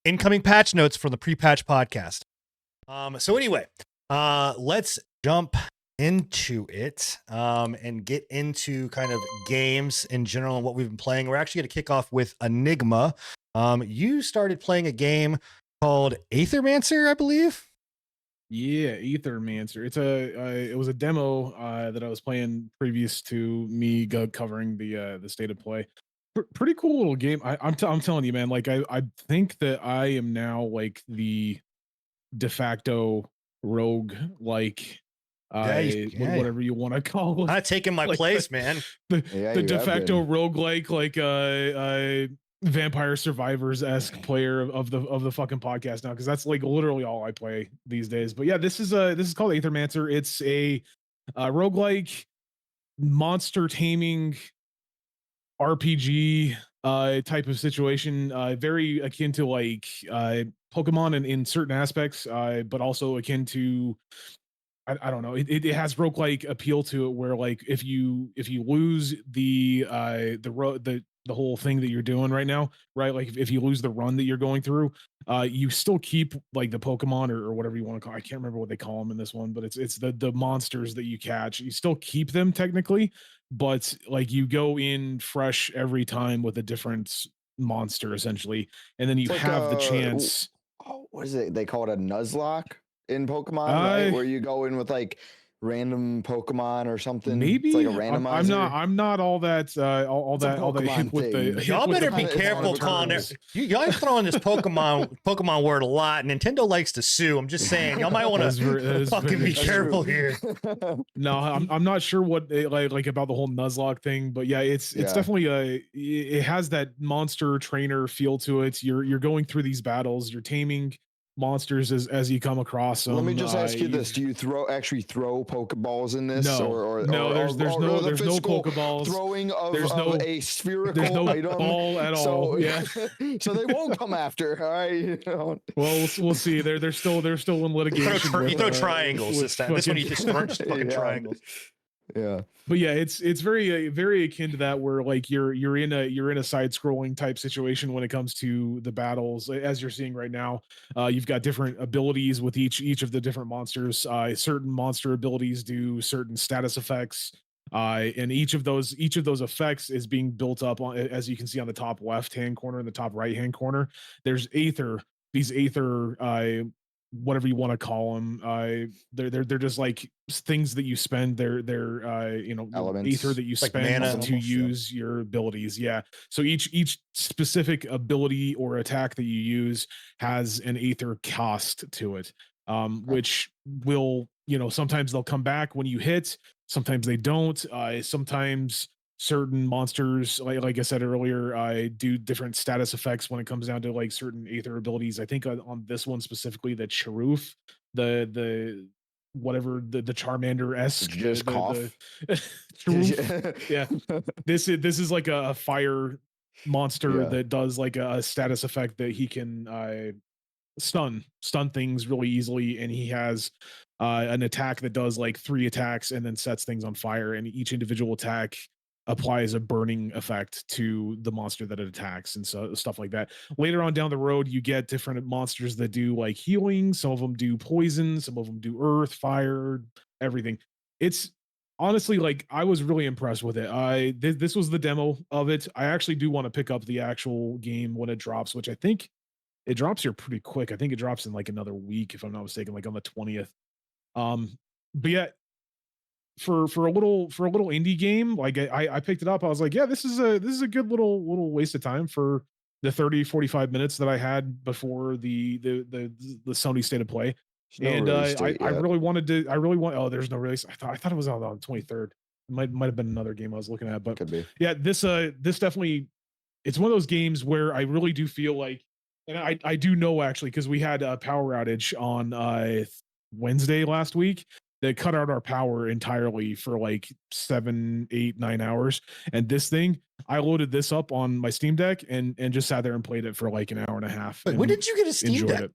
incoming patch notes from the pre-patch podcast. So anyway, let's jump into it and get into kind of games in general and what we've been playing. We're actually going to kick off with Enigma. You started playing a game called Aethermancer, I believe. Yeah, Aethermancer. It was a demo that I was playing previous to me covering the state of play. Pretty cool little game. I'm telling you, man. Like I think that I am now like the de facto rogue, like whatever you want to call it. I'm not taking my like place, man. The de facto roguelike, like Vampire Survivors-esque player of the fucking podcast now, because that's like literally all I play these days. But yeah, this is called Aethermancer. It's a roguelike monster taming RPG type of situation, very akin to like Pokemon in certain aspects, but also akin to I don't know. It has roguelike appeal to it, where like if you lose the whole thing that you're doing right now, right? Like if you lose the run that you're going through, you still keep like the Pokemon or whatever you want to call. I can't remember what they call them in this one, but it's the monsters that you catch. You still keep them technically, but like you go in fresh every time with a different monster essentially, and then you have the chance. What is it? They call it a Nuzlocke in Pokemon, right? Where you go in with like random Pokemon or something. Maybe it's like a randomizer. I'm not all that all that hip with the. Y'all better be careful calling it. Y'all throwing this Pokemon word a lot. Nintendo likes to sue. I'm just saying, y'all might want to fucking be careful here. No, I'm not sure what they like about the whole Nuzlocke thing, but yeah, it's definitely it has that monster trainer feel to it. You're going through these battles, you're taming monsters as you come across them. Let me just ask you this: do you actually throw Pokeballs in this? No, there's no Pokeballs. Throwing of a spherical item ball at all. So, yeah, so they won't come after. All right. Well, we'll see. They're still in litigation. You throw triangles this time. This one you just throw fucking triangles. Yeah, but yeah, it's very akin to that, where like you're in a side scrolling type situation when it comes to the battles, as you're seeing right now. You've got different abilities with each of the different monsters. Certain monster abilities do certain status effects, and each of those effects is being built up on, as you can see on the top left hand corner and the top right hand corner. There's these aether whatever you want to call them. They're just like things that you spend. They're elements, ether that you spend to use your abilities. Yeah. So each specific ability or attack that you use has an ether cost to it, which will, sometimes they'll come back when you hit. Sometimes they don't. Sometimes certain monsters, like I said earlier, do different status effects when it comes down to like certain aether abilities. I think on this one specifically, the Charoof, the whatever the Charmander-esque, just cough. Yeah, this is like a fire monster that does like a status effect that he can stun things really easily, and he has an attack that does like 3 attacks and then sets things on fire, and each individual attack applies a burning effect to the monster that it attacks, and so stuff like that. Later on down the road, you get different monsters that do like healing. Some of them do poison, some of them do earth, fire, everything. It's honestly, like, I was really impressed with it. This was the demo of it. I actually do want to pick up the actual game when it drops, which I think it drops here pretty quick. I think it drops in like another week, if I'm not mistaken, like on the 20th. But yeah, for a little indie game, like I picked it up. I was like, yeah, this is a good little waste of time for the 30-45 minutes that I had before the Sony State of Play. And I really want there's no release. I thought it was on the 23rd. It might have been another game I was looking at, but could be. Yeah, this definitely, it's one of those games where I really do feel like, and I do know actually, because we had a power outage on Wednesday last week that cut out our power entirely for like 7, 8, 9 hours. And this thing, I loaded this up on my Steam Deck and just sat there and played it for like an hour and a half. Wait, when did you get a Steam Deck?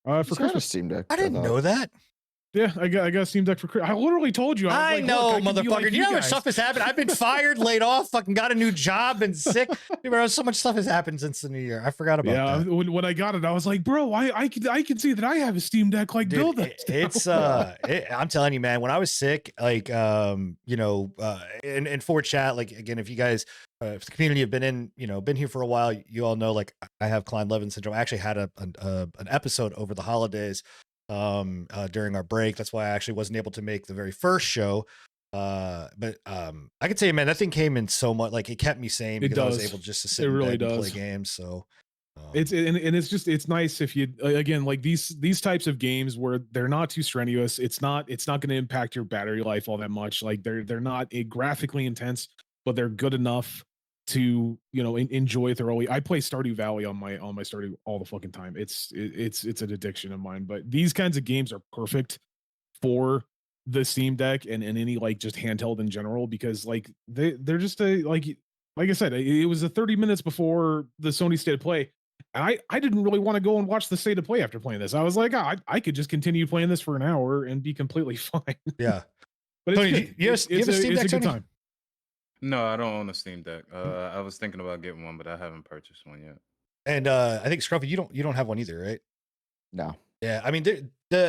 For Christmas. Steam Deck. I didn't know that. Yeah, I got a Steam Deck for. I literally told you. I like, know, I motherfucker. like you know how much guys. stuff has happened? I've been fired, laid off, fucking got a new job, and sick. Dude, bro, so much stuff has happened since the new year. I forgot about that. When I got it, I was like, bro, I can see that I have a Steam Deck. Like, Dude, build that. it's I'm telling you, man. When I was sick, like you know, in for chat, like again, if you guys, if the community have been in, you know, been here for a while, you all know, like I have Klein-Levin syndrome. I actually had an episode over the holidays during our break. That's why I actually wasn't able to make the very first show. But I could say, man, that thing came in so much, like it kept me sane because I was able just to sit in bed and play games. So it's nice if you, again, like these types of games where they're not too strenuous. It's not going to impact your battery life all that much. Like they're not graphically intense, but they're good enough to, you know, enjoy thoroughly. I play Stardew Valley on my Stardew all the fucking time. It's an addiction of mine. But these kinds of games are perfect for the Steam Deck and any like just handheld in general, because like they're just like I said, it was 30 minutes before the Sony State of Play. And I didn't really want to go and watch the State of Play after playing this. I was like, I could just continue playing this for an hour and be completely fine. Yeah. But Tony, you have a Steam Deck, it's a good Tony? time. No, I don't own a Steam Deck. I was thinking about getting one, but I haven't purchased one yet. And I think Scruffy, you don't have one either, right? No. Yeah, I mean,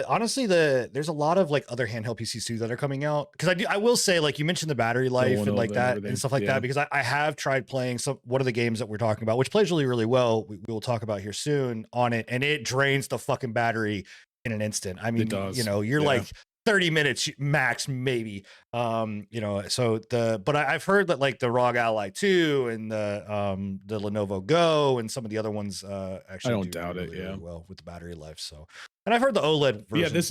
honestly, there's a lot of like other handheld PCs too that are coming out, because I will say, like you mentioned the battery life and like that and stuff like that, because I have tried playing one of the games that we're talking about, which plays really, really well. We will talk about here soon on it, and it drains the fucking battery in an instant. I mean, you know, you're like 30 minutes max, maybe. You know, so but I've heard that like the ROG Ally 2 and the Lenovo Go and some of the other ones actually I don't doubt really, it. really well with the battery life. So, and I've heard the OLED version. This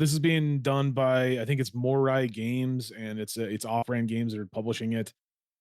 is being done by, I think it's Morai Games, and it's Off-Brand Games that are publishing it.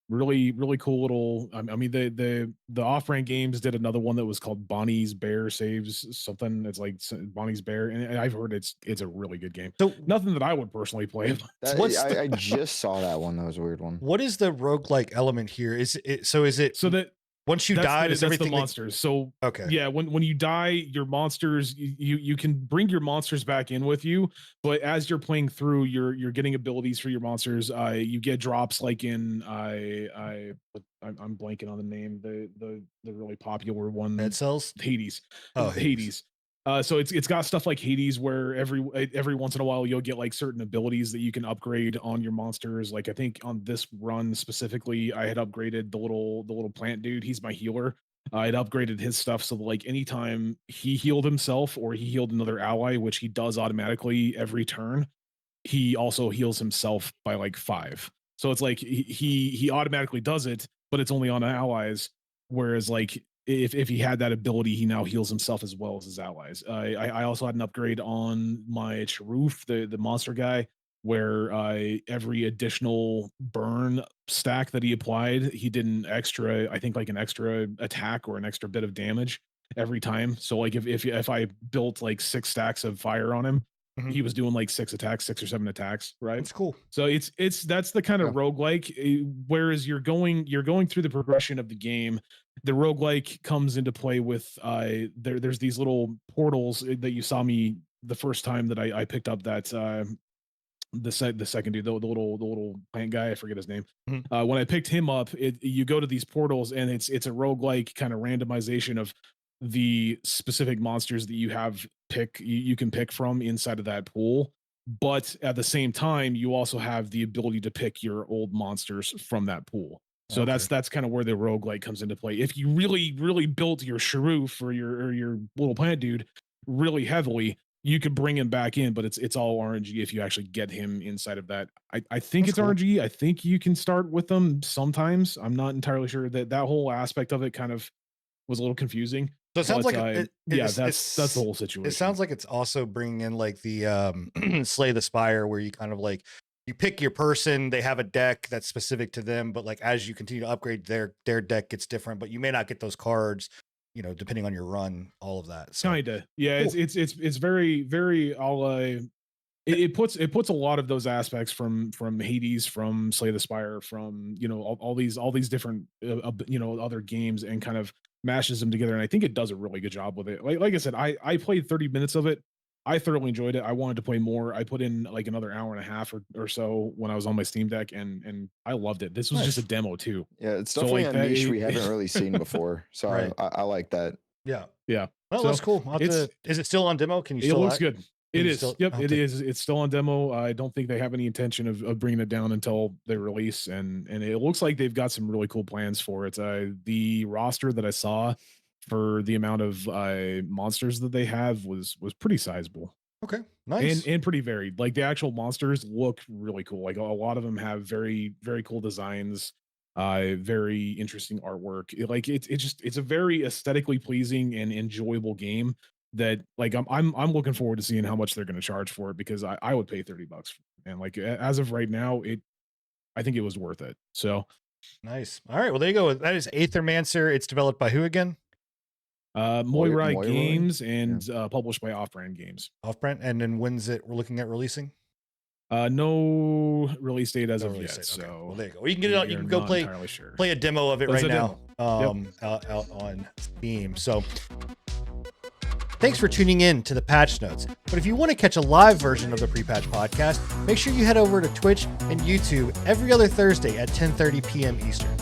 Really, really cool little. I mean, the Off-Brand Games did another one that was called Bonnie's Bear Saves something. It's like Bonnie's Bear, and I've heard it's a really good game. So nothing that I would personally play. I just saw that one. That was a weird one. What is the roguelike element here? Is it so that once you die, is everything the monsters? So okay, yeah, when you die, your monsters, you can bring your monsters back in with you, but as you're playing through, you're getting abilities for your monsters. You get drops like in I'm blanking on the name, the really popular one. Dead Cells? Hades. Oh, Hades. So it's got stuff like Hades, where every once in a while you'll get like certain abilities that you can upgrade on your monsters. Like I think on this run specifically, I had upgraded the little plant dude. He's my healer. I had upgraded his stuff so that, like, anytime he healed himself or he healed another ally, which he does automatically every turn, he also heals himself by like 5. So it's like he automatically does it, but it's only on allies. Whereas like if he had that ability, he now heals himself as well as his allies. I also had an upgrade on my Charoof, the monster guy, where every additional burn stack that he applied, he did an extra, I think like an extra attack or an extra bit of damage every time. So like if I built like 6 stacks of fire on him, he was doing like 6 or 7 attacks, right? That's cool. So that's the kind of roguelike. Whereas you're going through the progression of the game. The roguelike comes into play with there's these little portals that you saw me the first time that I picked up that the second dude, the little plant guy, I forget his name. When I picked him up, you go to these portals, and it's a roguelike kind of randomization of the specific monsters that you have you can pick from inside of that pool. But at the same time, you also have the ability to pick your old monsters from that pool. So that's kind of where the roguelike comes into play. If you really, really built your Charoof or your little plant dude really heavily, you could bring him back in, but it's all RNG if you actually get him inside of that. I think that's it's cool. RNG. I think you can start with them sometimes. I'm not entirely sure. That whole aspect of it kind of was a little confusing. So it sounds like that's the whole situation. It sounds like it's also bringing in like the Slay the Spire, where you kind of like you pick your person, they have a deck that's specific to them, but like as you continue to upgrade, their deck gets different, but you may not get those cards, you know, depending on your run, all of that. So, kinda, yeah. Cool. It's very, very it puts a lot of those aspects from Hades, from Slay the Spire, from, you know, all these different you know, other games, and kind of mashes them together. And I think it does a really good job with it. Like I said, I played 30 minutes of it. I thoroughly enjoyed it. I wanted to play more. I put in like another hour and a half or so when I was on my Steam Deck, and I loved it. This was just a demo too. Yeah, it's So, definitely like, a that niche it- we haven't really seen before. So Right. I like that. Yeah. Yeah. Well, So, that's cool. I'll have it's- is it still on demo? Can you It still looks good. It is. still- Yep, I'll it take- is. It's still on demo. I don't think they have any intention of bringing it down until they release, and it looks like they've got some really cool plans for it. The roster that I saw for the amount of monsters that they have was pretty sizable. Okay. Nice. And pretty varied. Like the actual monsters look really cool. Like a lot of them have very very cool designs, very interesting artwork. It's a very aesthetically pleasing and enjoyable game that like I'm looking forward to seeing how much they're going to charge for it, because I would pay $30 and like as of right now I think it was worth it. So Nice. All right. Well, there you go. That is Aethermancer. It's developed by who again? Moirai Moirai? Games and published by Off Brand Games. Off brand. And then when's it we're looking at releasing? No release date as No of release yet. date. Okay. So Well, there you go. You can get it out. You we're can go not play entirely sure. play a demo of it That's right a now. demo. Out on Steam. So thanks for tuning in to the patch notes. But if you want to catch a live version of the pre-patch podcast, make sure you head over to Twitch and YouTube every other Thursday at 10:30 p.m. Eastern.